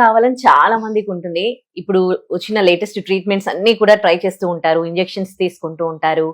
కావాలని చాలా మందికి ఉంటుంది. ఇప్పుడు వచ్చిన లేటెస్ట్ ట్రీట్మెంట్స్ అన్ని కూడా ట్రై చేస్తూ ఉంటారు, ఇంజెక్షన్స్ తీసుకుంటూ ఉంటారు,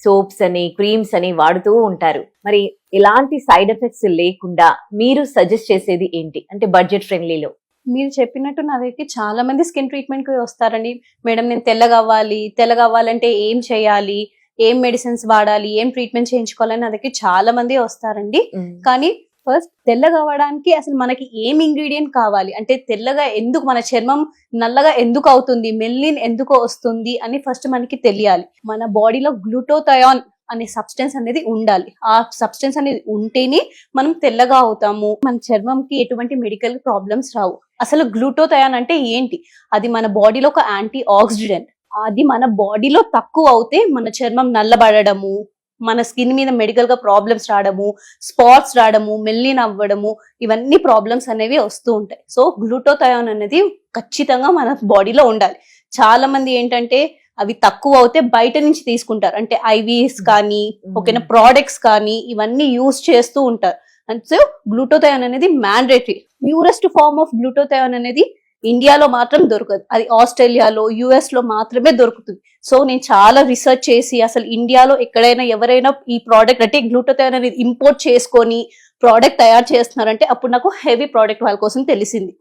సోప్స్ అని క్రీమ్స్ అని వాడుతూ ఉంటారు. మరి ఎలాంటి సైడ్ ఎఫెక్ట్స్ లేకుండా మీరు సజెస్ట్ చేసేది ఏంటి, అంటే బడ్జెట్ ఫ్రెండ్లీలో? మీరు చెప్పినట్టు నా దగ్గరికి చాలా మంది స్కిన్ ట్రీట్మెంట్ కి వస్తారండి. మేడం నేను తెల్లగా అవ్వాలంటే ఏం చేయాలి, ఏం మెడిసిన్స్ వాడాలి, ఏం ట్రీట్మెంట్ చేయించుకోవాలని నా దగ్గరికి చాలా మంది వస్తారండి. కానీ ఫస్ట్ తెల్లగా అవ్వడానికి అసలు మనకి ఏం ఇంగ్రీడియంట్ కావాలి, అంటే తెల్లగా ఎందుకు, మన చర్మం నల్లగా ఎందుకు అవుతుంది, మెల్లిన్ ఎందుకు వస్తుంది అని ఫస్ట్ మనకి తెలియాలి. మన బాడీలో గ్లూటోథయాన్ అనే సబ్స్టెన్స్ అనేది ఉండాలి. ఆ సబ్స్టెన్స్ అనేది ఉంటేనే మనం తెల్లగా అవుతాము, మన చర్మంకి ఎటువంటి మెడికల్ ప్రాబ్లమ్స్ రావు. అసలు గ్లూటోథయాన్ అంటే ఏంటి? అది మన బాడీలో ఒక యాంటీ ఆక్సిడెంట్. అది మన బాడీలో తక్కువ అవుతే మన చర్మం నల్లబడము, మన స్కిన్ మీద మెడికల్ గా ప్రాబ్లమ్స్ రావడము, స్పాట్స్ రావడము, మెల్లిన్ అవ్వడము, ఇవన్నీ ప్రాబ్లమ్స్ అనేవి వస్తూ ఉంటాయి. సో గ్లూటోథయాన్ అనేది ఖచ్చితంగా మన బాడీలో ఉండాలి. చాలా మంది ఏంటంటే అవి తక్కువ అవుతే బయట నుంచి తీసుకుంటారు, అంటే ఐవీస్ కానీ ఓకేనా ప్రోడక్ట్స్ కానీ ఇవన్నీ యూజ్ చేస్తూ ఉంటారు. అండ్ సో గ్లూటోథయాన్ అనేది mandatory. Purest form of glutathione అనేది ఇండియాలో మాత్రం దొరకదు, అది ఆస్ట్రేలియాలో యుఎస్ లో మాత్రమే దొరుకుతుంది. సో నేను చాలా రీసెర్చ్ చేసి అసలు ఇండియాలో ఎక్కడైనా ఎవరైనా ఈ ప్రోడక్ట్ అంటే గ్లూటోథయాన్ అనేది ఇంపోర్ట్ చేసుకొని ప్రోడక్ట్ తయారు చేస్తున్నారంటే అప్పుడు నాకు హెవీ ప్రోడక్ట్ వాళ్ళ కోసం తెలిసింది.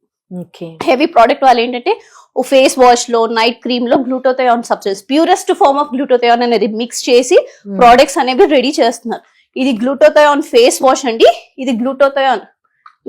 హెవీ ప్రోడక్ట్ వాళ్ళు ఏంటంటే ఫేస్ వాష్ లో, నైట్ క్రీమ్ లో glutathione substance, purest form of glutathione అనేది మిక్స్ చేసి ప్రోడక్ట్స్ అనేవి రెడీ చేస్తున్నారు. ఇది గ్లూటోథయాన్ ఫేస్ వాష్ అండి, ఇది గ్లూటోథయాన్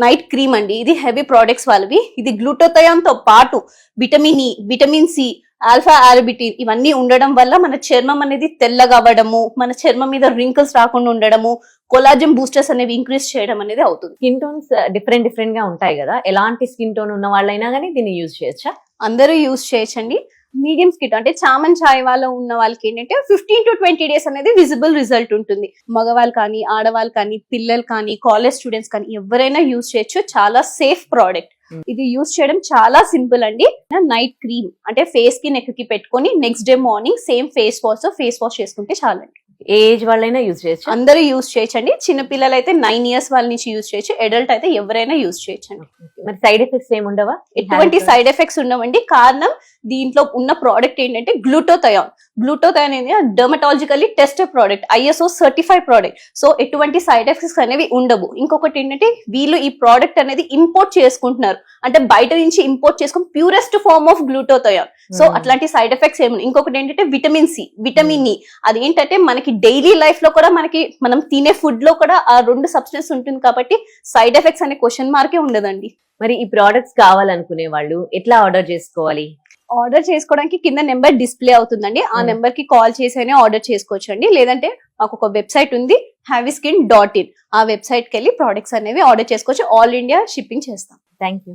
నైట్ క్రీమ్ అండి, ఇది హెవీ ప్రోడక్ట్స్ వాళ్ళవి. ఇది గ్లూటోథయాన్ తో పాటు vitamin E, vitamin C, alpha arbutin ఇవన్నీ ఉండడం వల్ల మన చర్మం అనేది తెల్లగా అవ్వడము, మన చర్మం మీద రింకిల్స్ రాకుండా ఉండడము, కొలాజన్ బూస్టర్స్ అనేవి ఇంక్రీజ్ చేయడం అనేది అవుతుంది. స్కిన్ టోన్స్ డిఫరెంట్ గా ఉంటాయి కదా, ఎలాంటి స్కిన్ టోన్ ఉన్న వాళ్ళైనా కానీ దీన్ని యూజ్ చేయొచ్చా? అందరూ యూజ్ చేయొచ్చండి. మీడియం స్కిన్ అంటే చామన్ ఛాయ్ వాళ్ళ ఉన్న వాళ్ళకి ఏంటంటే 15 to 20 days అనేది విజిబుల్ రిజల్ట్ ఉంటుంది. మగవాళ్ళు కానీ, ఆడవాళ్ళు కానీ, పిల్లలు కానీ, కాలేజ్ స్టూడెంట్స్ కానీ ఎవరైనా యూజ్ చేయొచ్చు. చాలా సేఫ్ ప్రోడక్ట్. ఇది యూజ్ చేయడం చాలా సింపుల్ అండి. నైట్ క్రీమ్ అంటే ఫేస్ కి, నెక్ కి పెట్టుకొని next day morning same face wash చేసుకుంటే చాలండి. ఏజ్ వాళ్ళైనా యూజ్ చేయొచ్చు, అందరూ యూజ్ చేయొచ్చండి. చిన్న పిల్లలు అయితే 9 years వాళ్ళ నుంచి యూజ్ చేయొచ్చు, అడల్ట్ అయితే ఎవరైనా యూజ్ చేయొచ్చండి. మరి సైడ్ ఎఫెక్ట్స్ ఏమి ఉండవా? ఎటువంటి సైడ్ ఎఫెక్ట్స్ ఉండవండి. కారణం దీంట్లో ఉన్న ప్రోడక్ట్ ఏంటంటే గ్లూటోథయాన్. గ్లూటోథయాన్ అనేది dermatologically tested product, ISO certified product. So ఎటువంటి సైడ్ ఎఫెక్ట్స్ అనేవి ఉండవు. ఇంకొకటి ఏంటంటే వీళ్ళు ఈ ప్రోడక్ట్ అనేది ఇంపోర్ట్ చేసుకుంటున్నారు, అంటే బయట నుంచి ఇంపోర్ట్ చేసుకుని purest form of glutathione. So అట్లాంటి సైడ్ ఎఫెక్ట్స్ ఏమి. ఇంకొకటి ఏంటంటే విటమిన్ సి, విటమిన్ ఈ. అది ఏంటంటే మనకి డైలీ లైఫ్ లో కూడా మనం తినే ఫుడ్ లో కూడా ఆ రెండు సబ్స్టెన్స్ ఉంటుంది కాబట్టి సైడ్ ఎఫెక్ట్స్ అనే క్వశ్చన్ మార్కే ఉండదండి. మరి ఈ ప్రోడక్ట్స్ కావాలనుకునే వాళ్ళు ఎట్లా ఆర్డర్ చేసుకోవాలి? ఆర్డర్ చేసుకోవడానికి కింద నెంబర్ డిస్ప్లే అవుతుందండి, ఆ నెంబర్ కి కాల్ చేసైనా ఆర్డర్ చేసుకోవచ్చు అండి. లేదంటే మాకు ఒక వెబ్సైట్ ఉంది, havyskin.in. ఆ వెబ్సైట్ కి వెళ్ళి ప్రోడక్ట్స్ అనేవి ఆర్డర్ చేసుకోవచ్చు. ఆల్ ఇండియా షిప్పింగ్ చేస్తాం. Thank you.